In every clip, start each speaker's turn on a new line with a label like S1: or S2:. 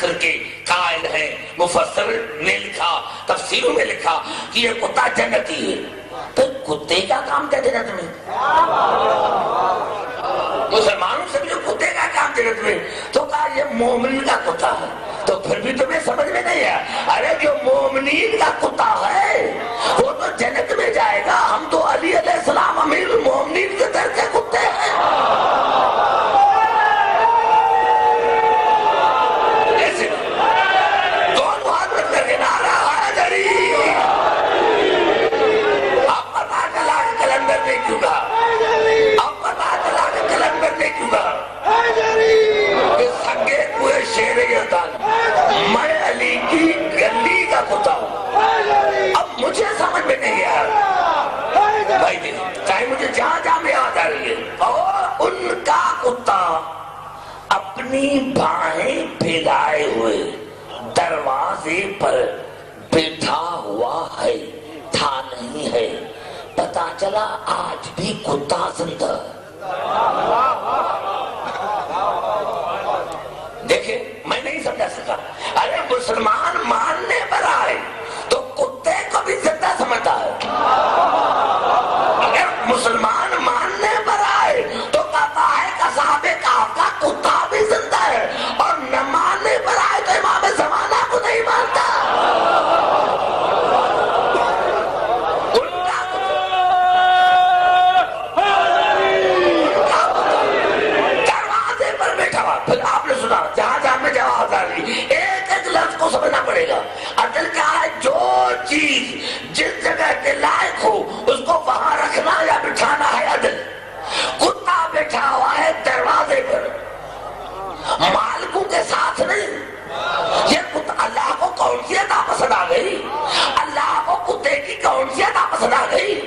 S1: نسل کے قائل ہیں. مفسر نے لکھا، تفسیروں میں لکھا کہ یہ کتا جنتی ہے. پھر کتے کا کام کیا جنت میں؟ مسلمانوں سے بھی جو کتے کا کام جنت میں، تو کہا یہ مومن کا کتا ہے. تو پھر بھی تمہیں سمجھ میں نہیں ہے. ارے جو مومنین کا کتا ہے وہ تو جنت میں جائے گا. ہم تو علی علیہ السلام امیر المومنین کے در کے کتے ہیں. ایسے دونوں ہاتھ رکھ کر کے نعرہ حیدری. اب پتا چلا کہ کلندر نے کیوں کہا، اب پتا چلا کہ کلندر نے کیوں کہا کہ سگے کوئے شیر یزدان میں علی کی گلی کا کتا ہوں. اب مجھے سمجھ میں نہیں آیا بھائی جی، چاہے مجھے جہاں جہاں میں یاد آ رہی ہے. اور ان کا کتا اپنی بھائیں پھیلائے ہوئے دروازے پر بیٹھا ہوا ہے، تھا نہیں ہے. پتا چلا آج بھی کتا زندہ. دیکھیں میں نہیں سمجھا سکا. ارے مسلمان ماننے پر آئے تو کتے کو بھی زندہ سمجھتا ہے. اگر مسلمان ماننے پر آئے تو کہتا ہے کہ صحابہ کہف کا کتا بھی زندہ ہے، اور نہ ماننے پر آئے تو امام زمانہ کو نہیں مانتا. دروازے پر بیٹھا ہوا. پھر آپ نے سنا جہاں جہاں میں جواب آ رہی، ایک ایک لفظ کو سمجھنا پڑے گا. عدل کیا ہے؟ جو چیز جس جگہ کے لائق ہو اس کو وہاں رکھنا یا بٹھانا ہے عدل. کتا بیٹھا ہوا ہے دروازے پر، مالکوں کے ساتھ نہیں. یہ کتا اللہ کو کون سی عطا پسند آ گئی؟ اللہ کو کتے کی کون سی عطا پسند آ گئی؟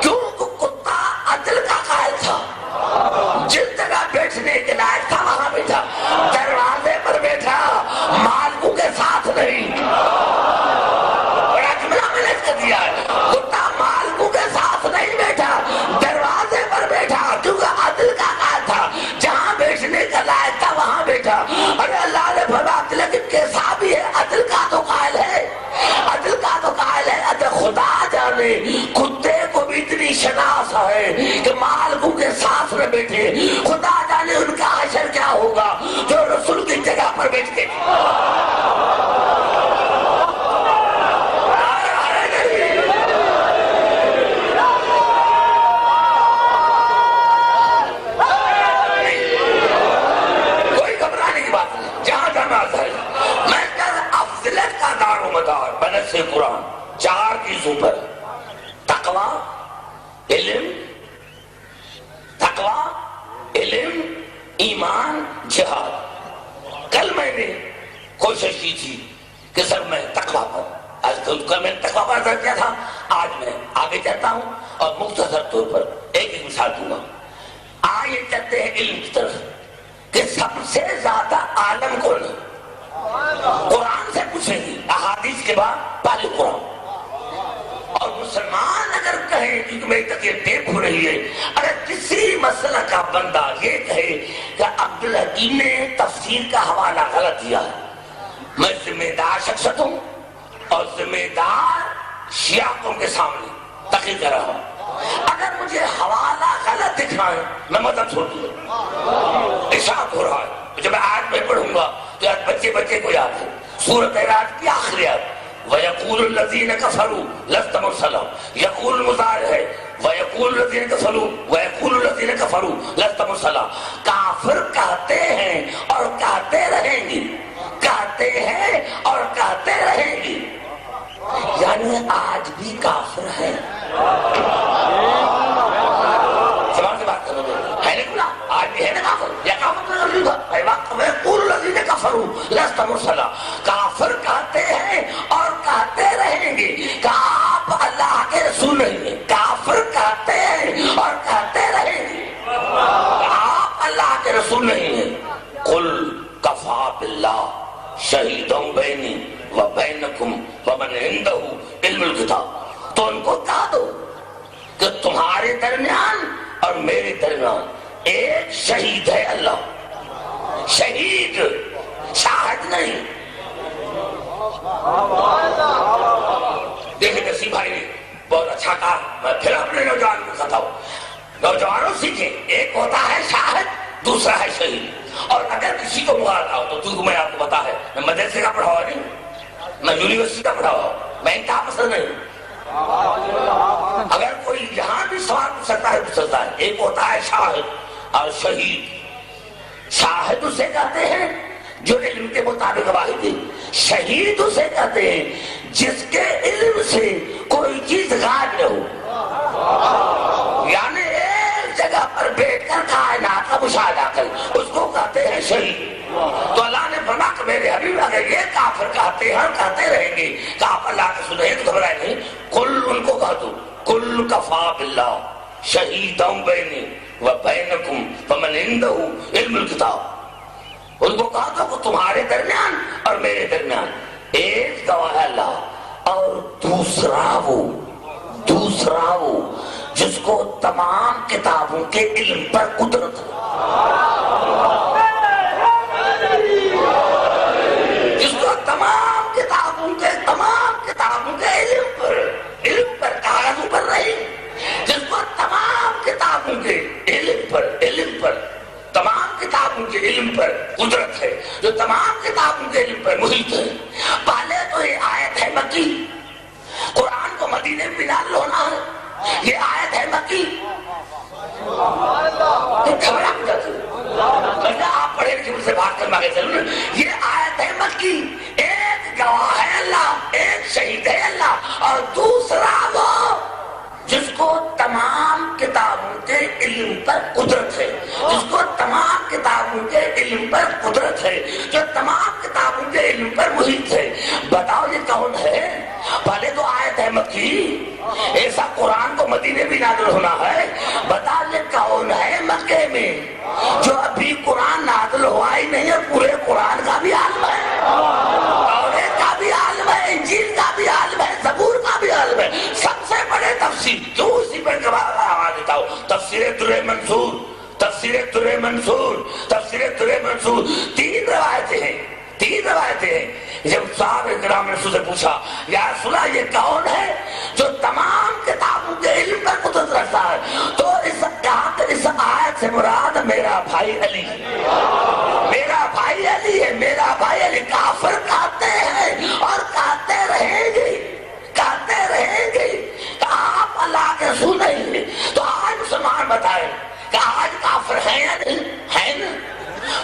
S1: کیوں کتا عدل کا قائل تھا، جس جگہ بیٹھنے کے لائق تھا وہاں بیٹھا. دروازے پر بیٹھا، مالکوں کے ساتھ نہیں. بڑا جملہ میں نے اس کا دیا ہے. کتا مالکوں کے ساتھ نہیں بیٹھا، دروازے پر بیٹھا، کیونکہ عدل کا قائل تھا. جہاں بیٹھنے کا لائق تھا وہاں بیٹھا. ارے اللہ نے فرمایا لیکن کیسا بھی ہے عدل کا تو قائل ہے، عدل کا تو قائل ہے. عدل خدا جانے کتے کو بھی اتنی شناس ہے کہ مالکوں کے ساتھ نہ بیٹھے. خدا جانے ان کا حشر کیا ہوگا جو رسول کی جگہ پر بیٹھتے. کوئی گھبرانے کی بات نہیں. جہاں جانا ہے میں کل افضلت کا دار و مدار بنص قرآن 4 چیزوں پر: تقوی، علم، تقوی، علم، ایمان، جہاد. کل میں نے کوشش کی تھی کہ سر میں تقوی پر، آج کل میں تقوی پر ارز کیا تھا، آج میں آگے چلتا ہوں اور مختصر طور پر ایک ایک مثال دوں گا. آئے چلتے ہیں علم کی طرف کہ سب سے زیادہ عالم کون ہے. قرآن سے پوچھیں گے، احادیث کے بعد پہلے قرآن. اور مسلمان اگر کہیں کہ میری تک یہ ٹیپ ہو رہی ہے، اگر کسی مسئلہ کا بندہ یہ کہے کہ عبدالحکیم نے تفسیر کا حوالہ غلط دیا ہے، میں ذمہ دار شخصیت ہوں اور ذمہ دار شیعوں کے سامنے تقریر کر رہا ہوں. اگر مجھے حوالہ غلط دکھنا ہے میں مدد چھوڑ دوں. ارشاد ہو رہا ہے، جب میں آیت میں پڑھوں گا تو آج بچے کو یاد ہے. سورۃ اعراف کی آخری آیت، وَيَقُولُ الَّذِينَ كَفَرُوا لَسْتَ مُرْسَلًا. يقول المضارع ہے، وَيَقُولُ الَّذِينَ كَفَرُوا وَيَقُولُ الَّذِينَ كَفَرُوا لَسْتَ مُرْسَلًا. کافر کہتے ہیں اور کہتے رہیں گے، کہتے ہیں اور کہتے رہیں گے. یعنی آج بھی کافر ہے. سوال سے بات کرو ہے نا، آج بھی ہے نا کافر. یا کافر لست مرسلا، کافر کہتے ہیں اور کہتے رہیں گے کہ آپ اللہ کے رسول نہیں ہیں. کافر کہتے ہیں اور کہتے رہیں گے آپ اللہ کے رسول نہیں ہیں. قل کفا باللہ شہیدوں بینی و بینکم ومن عنده علم الکتاب. تو ان کو کہہ دو کہ تمہارے درمیان اور میرے درمیان ایک شہید ہے اللہ. شہید نہیں. دیکھیں نصیب بھائی نے بہت اچھا کہا. میں پھر اپنے نوجوان کو کہتا ہوں، نوجوانوں سیکھیں، ایک ہوتا ہے شاہد، دوسرا ہے شہید. اور اگر کسی کو مغالطہ ہو تو چونکہ میں آپ کو پتا ہے میں مدرسے کا پڑھا ہوا نہیں، میں یونیورسٹی کا پڑھا ہوا ہوں، میں انتہا پسند نہیں. اگر کوئی یہاں بھی سوال پوچھ سکتا ہے پوچھ سکتا ہے. ایک ہوتا ہے شاہد اور شہید. شاہد اسے کہتے ہیں جو علم کے مطابق گواہی دے. شہید اسے کہتے ہیں جس کے علم سے کوئی چیز غائب نہ ہو، یعنی ایک جگہ پر بیٹھ کر کائنات کا مشاہدہ کر، اس کو کہتے ہیں شہید. تو اللہ نے فرمایا کہ میرے حبیب اگر یہ کافر کہتے ہیں کہتے رہیں گے کہ آپ اللہ کے سنے تو گھبرائے نہیں. کل ان کو کہہ دو کل کفا باللہ شہیدا بینی و بینکم فمن عندہ علم الکتاب. ان کو کہا تھا کہ تمہارے درمیان اور میرے درمیان ایک گواہ ہے اللہ، اور دوسرا وہ جس کو تمام کتابوں کے علم پر قدرت ہے، جس کو تمام کتابوں کے علم پر کاغذوں پر نہیں، جس کو تمام کتابوں کے علم پر تمام کتابوں کے علم پر قدرت ہے، جو تمام کتابوں کے علم پر محیط ہے. پہلے تو یہ آیت ہے مکی. قرآن کو مدینے میں نازل ہونا ہے، یہ آیت ہے مکی. گھبرا جاتے آپ پڑھے لکھے سے بات کر مانگے چلو. یہ آیت ہے مکی. ایک گواہ ہے اللہ، ایک شہید ہے اللہ، اور دوسرا وہ جس کو تمام کتابوں کے علم پر قدرت ہے، جس کو تمام کتابوں کے علم پر قدرت ہے، جو تمام کتابوں کے علم پر محیط ہے. بتاؤ یہ کون ہے؟ پہلے تو آیت ہے مکی، ایسا قرآن کو مدینے بھی نازل ہونا ہے. بتا یہ کون ہے مکے میں جو ابھی قرآن نازل ہوا ہی نہیں اور پورے قرآن کا بھی عالم ہے، توریت کا بھی عالم ہے، انجیل کا بھی عالم ہے، زبور کا بھی عالم ہے. سب سے بڑے تفسیر کیوں اسی پر جواب آواز دیتا ہوں. تفسیر در منصور 3 روایتیں ہیں. جب صاحب کرام نے سے پوچھا یا رسول اللہ یہ کون ہے جو تمام کتابوں کے علم پر قدرت رکھتا ہے، تو اس آیت سے مراد میرا بھائی علی ہے. میرا بھائی علی کافر کہتے ہیں اور کہتے رہیں گے کہ آپ اللہ کے رسول نہیں ہیں. تو آج مسلمان بتائیں کہ آج کافر ہیں یا نہیں ہے نا؟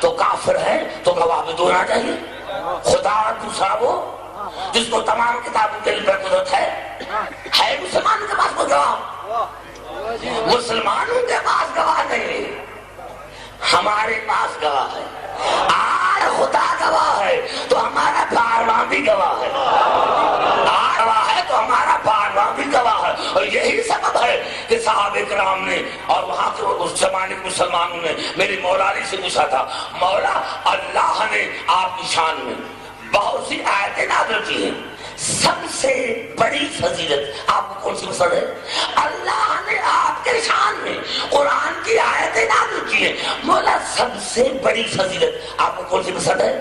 S1: تو کافر ہے تو گواہ بھی دو ہونا چاہیے. خدا دوسرا وہ جس کو تمام کتابوں کے علم پر قدرت ہے مسلمانوں کے پاس کوئی گواہ؟ مسلمانوں کے پاس گواہ نہیں، ہمارے پاس گواہ ہے. آج خدا گواہ ہے تو ہمارا بارواں بھی گواہ ہے، تو ہمارا بارواں بھی گواہ ہے. اور یہی سبب ہے کہ صحابہ کرام نے اور وہاں کے اس زمانے کے مسلمانوں نے میری مولا علی سے پوچھا تھا، مولا اللہ نے آپ کی شان میں بہت سی آیتیں نازل کی ہیں، سب سے بڑی فضیلت آپ کو کون سی پسند ہے؟ اللہ نے آپ کے شان میں قرآن کی آیتیں نازل کی ہیں، مولا سب سے بڑی فضیلت آپ کو کون سی پسند ہے؟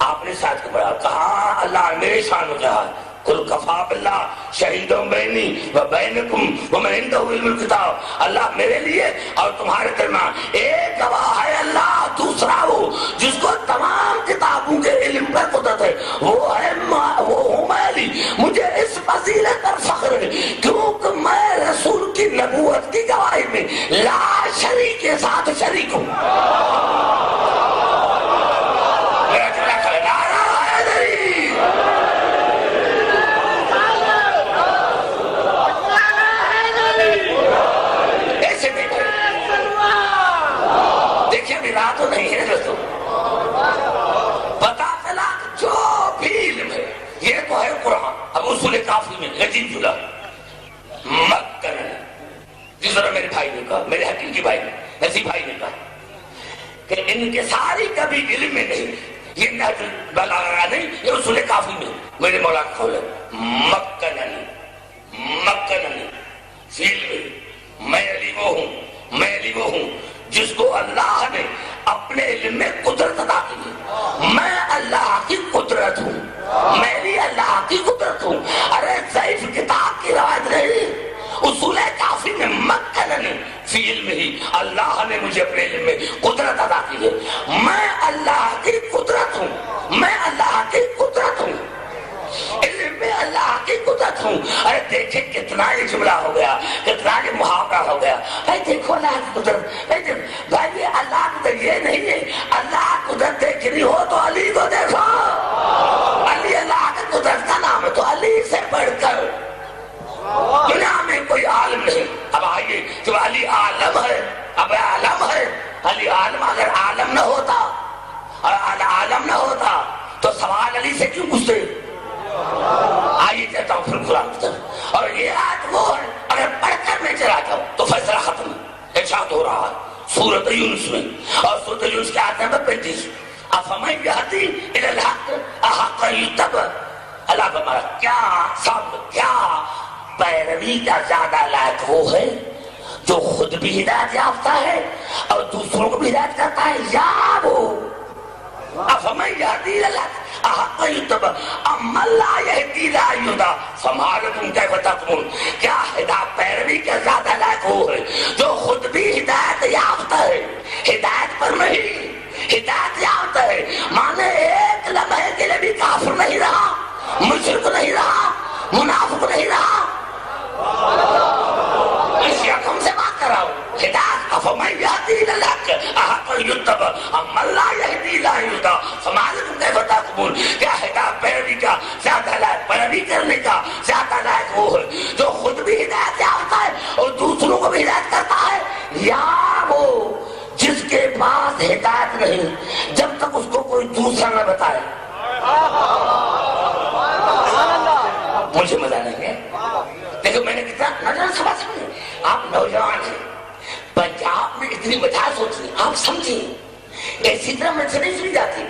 S1: آپ نے ساتھ کو بڑھا کہا اللہ نے میرے شان میں کہا قل کفا باللہ شہیدا بینی و بینکم ومن عندہ علم الکتاب. اللہ میرے لیے اور تمہارے درمیان ایک گواہ ہے اللہ، دوسرا وہ جس کو تمام کتابوں کے علم پر قدرت ہے، وہ ہوں میں علی. مجھے اس فضیلت پر فخر ہے کیونکہ میں رسول کی نبوت کی گواہی میں لا شریک کے ساتھ شریک ہوں. تو نہیں ہے دوستو، پتا چلا جو بھی علم ہے یہ تو ہے قرآن. اب اصول کافی میں عجیب جلا مکن جس طرح میرے بھائی نے کہا، میرے حقیقی بھائی نصیب بھائی نے کہا کہ ان کے ساری کبھی علم میں نہیں، یہ نہج بلاغہ نہیں، یہ اصول کافی میں میرے مولا کا قول ہے مکننی فی علم. میں علی وہ ہوں جس کو اللہ نے اپنے علم میں قدرت عطا کی ہے. میں اللہ مجھے اپنے علم میں قدرت عطا کی ہے. میں اللہ کی قدرت ہوں, میں اللہ کی قدرت ہوں, علم میں اللہ کی قدرت ہوں. ارے دیکھیں کتنا یہ جملہ ہو گیا, کتنا یہ محاورہ ہو گیا. بھائی دیکھو اللہ کی قدرت, بھائی اللہ کی قدرت یہ نہیں ہے. اللہ کی قدرت دیکھنی ہو تو علی کو دیکھو. علی اللہ کی قدرت کا نام ہے, تو علی سے بڑھ کر دنیا میں کوئی عالم نہیں. اب آئیے, جو علی عالم ہے, اب عالم ہے علی عالم, اگر عالم نہ ہوتا اور عالم نہ ہوتا تو سوال علی سے کیوں پوچھتے؟ آئیے کہتا ہوں پھر قرآن کی طرف, اور یہ آیت وہ ہے اگر پڑھ کر میں چلا جاؤں تو فیصلہ ختم. ارشاد ہو رہا ہے سورۃ یونس میں, اور سورۃ یونس کی آیت نمبر 35, افمن یہدی الی الحق احق ان یتبع. اللہ فرمایا کیا سب, کیا پیروی کا زیادہ لائق وہ ہے جو خود بھی ہدایت یافتہ ہے اور دوسروں کو بھی ہدایت کرتا ہے, یا وہ افمن یہدی الی الحق احق ان یتبع امن لا یہدی لا یہدی فما لکم کیف تحکمون. کیا ہدایت پیروی کا زیادہ لائق وہ ہے جو خود بھی ہدایت یافتہ ہے, ہدایت پر نہیں, ہدایت یافتہ ہے, مانے ایک لمحے کے لیے بھی کافر نہیں رہا, مشرک نہیں رہا, منافق نہیں رہا. اس یقم سے بات کر رہا ہوں. ہدایت افمن یہدی الی الحق احق ان یتبع امن لا یہدی لا یہدی فما لکم کیف تحکمون. کیا ہدایت پیروی کا زیادہ لائق, پیروی کرنے کا زیادہ لائق وہ ہے جو خود بھی ہدایت یافتہ ہے اور دوسروں کو بھی ہدایت کرتا ہے, یا وہ جس کے پاس ہدایت نہیں جب تک اس کو کوئی دوسرا نہ بتائے. مجھے مزہ نہیں ہے, لیکن میں نے کتنا نظر سمجھ سکتے. آپ نوجوان ہیں, پنجاب میں اتنی مجاز ہوتی ہے, آپ سمجھیں ایسی طرح میں سے نہیں سنی جاتی.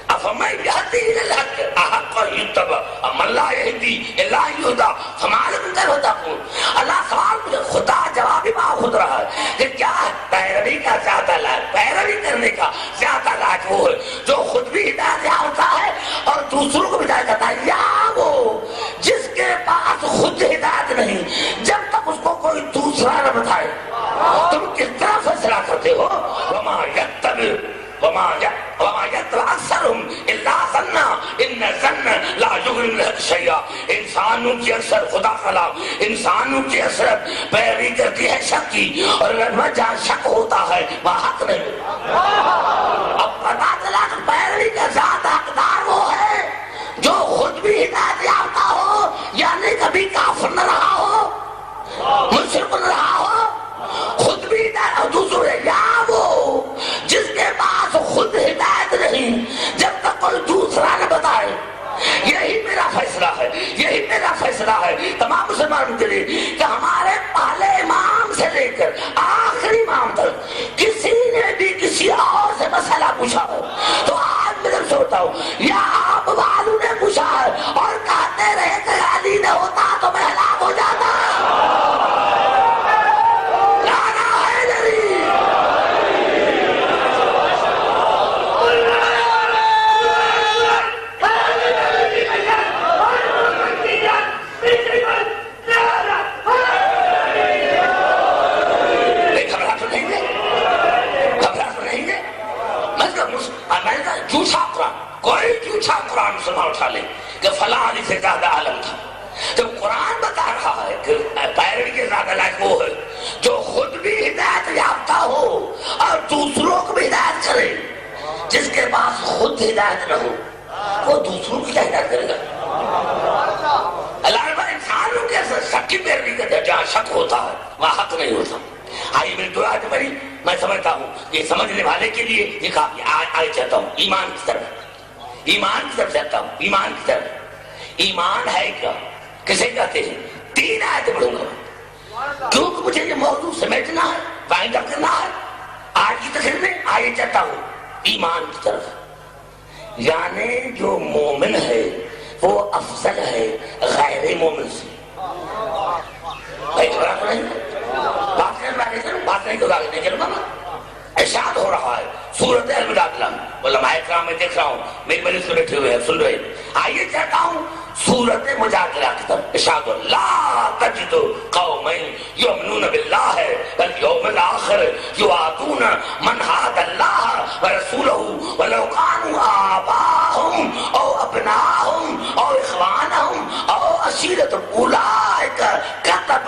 S1: افمن یہدی الی الحق احق ان یتبع امن لا یہدی الا یہدی فما لکم کیف تحکمون. اللہ سوال مجھے خدا جواب ہی خود رہا ہے کہ کیا پیروی کا زیادہ لائق, پیروی کرنے کا زیادہ لائق وہ ہے جو خود بھی ہدایت یافتہ ہے اور دوسروں کو بھی ہدایت کرتا ہے, یا وہ جس کے پاس خود ہدایت نہیں جب تک اس کو کوئی دوسرا نہ بتائے. تم کس طرح فیصلہ کرتے ہو؟ وما یتبع اکثرهم الا ظنا ان الظن لا یغنی من الحق شیئا. انسانوں کی اکثر, خدا خلا, انسانوں کی اکثر پیروی کرتی ہے شک کی, اور جہاں شک ہوتا ہے وہاں حق نہیں. اب پتا چلا کہ پیروی کا زیادہ حقدار وہ ہے جو خود بھی ہدایت یافتہ ہو, یعنی کبھی کافر نہ رہا ہو, مشرک نہ رہا ہو, خود بھی ہدایت اور دوسروں نے, یا وہ جس کے پاس خود ہدایت نہیں جب تک کوئی دوسرا نہ بتائے. یہی میرا فیصلہ ہے, یہی میرا فیصلہ ہے تمام مسلمانوں کے لیے کہ ہمارے پہلے امام سے لے کر آخری امام تک کسی نے بھی کسی اور سے مسئلہ پوچھا ہو تو آج میں سوچتا ہوں یا آپ والوں نے پوچھا ہے اور کہتے رہے کہ علی نے ہوتا تو میں ہلاک ہو جاتا. کوئی جھوٹا قرآن مسلمان اٹھا لے کہ فلاں علی سے زیادہ عالم تھا. جب قرآن بتا رہا ہے کہ پیروی کے زیادہ لائق وہ ہے جو خود بھی ہدایت یافتہ ہو اور دوسروں کو بھی ہدایت کرے. جس کے پاس خود ہدایت نہ ہو وہ دوسروں کی کیا ہدایت کرے گا؟ اللہ انسانوں کے شک کی پیروی کرتے ہیں, جہاں شک ہوتا ہے وہاں حق نہیں ہوتا. آئیے میری دعا ہے بڑی, میں سمجھتا ہوں یہ سمجھنے والے کے لیے یہ کافی. آئے چاہتا ہوں ایمان کی طرف, ایمان کی طرف چاہتا ہوں, ایمان کی طرف. ایمان ہے کیا, کسے کہتے ہیں؟ 3 آیتیں پڑھوں گا کیونکہ مجھے یہ موضوع سمیٹنا ہے, وائنڈ اپ کرنا ہے آج کی تقریر میں. آئے چاہتا ہوں ایمان کی طرف, یعنی جو مومن ہے وہ افضل ہے غیر مومن سے. بات نہیں تو آگے نہیں کروں گا. ارشاد ہو رہا ہے سورۃ الوداع. علماء کرام میں دیکھ رہا ہوں, میری مجلس میں بیٹھے ہوئے ہیں, سن رہے ہیں. آئیے چاہتا ہوں سورت مجادلہ کی طرف ارشاد لا تجد قوما یؤمنون باللہ والیوم الآخر یوادون من حاد اللہ ورسولہ ولو کانوا آباءهم او ابناءهم او اخوانهم او عشیرتهم اولئک کتب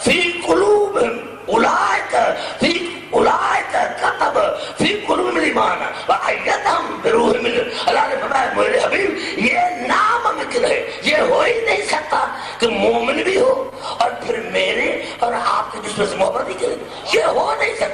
S1: فی قلوبهم اولئک کتب فی قلوبهم الایمان وایدہم بروح منہ. اللہ نے فرمایا میرے حبیب یہ ناممکن ہے، یہ ہو ہی نہیں سکتا کہ مومن بھی ہو اور پھر میرے اور آپ کے جسم سے محبت ہی کرے، یہ ہو نہیں سکتا.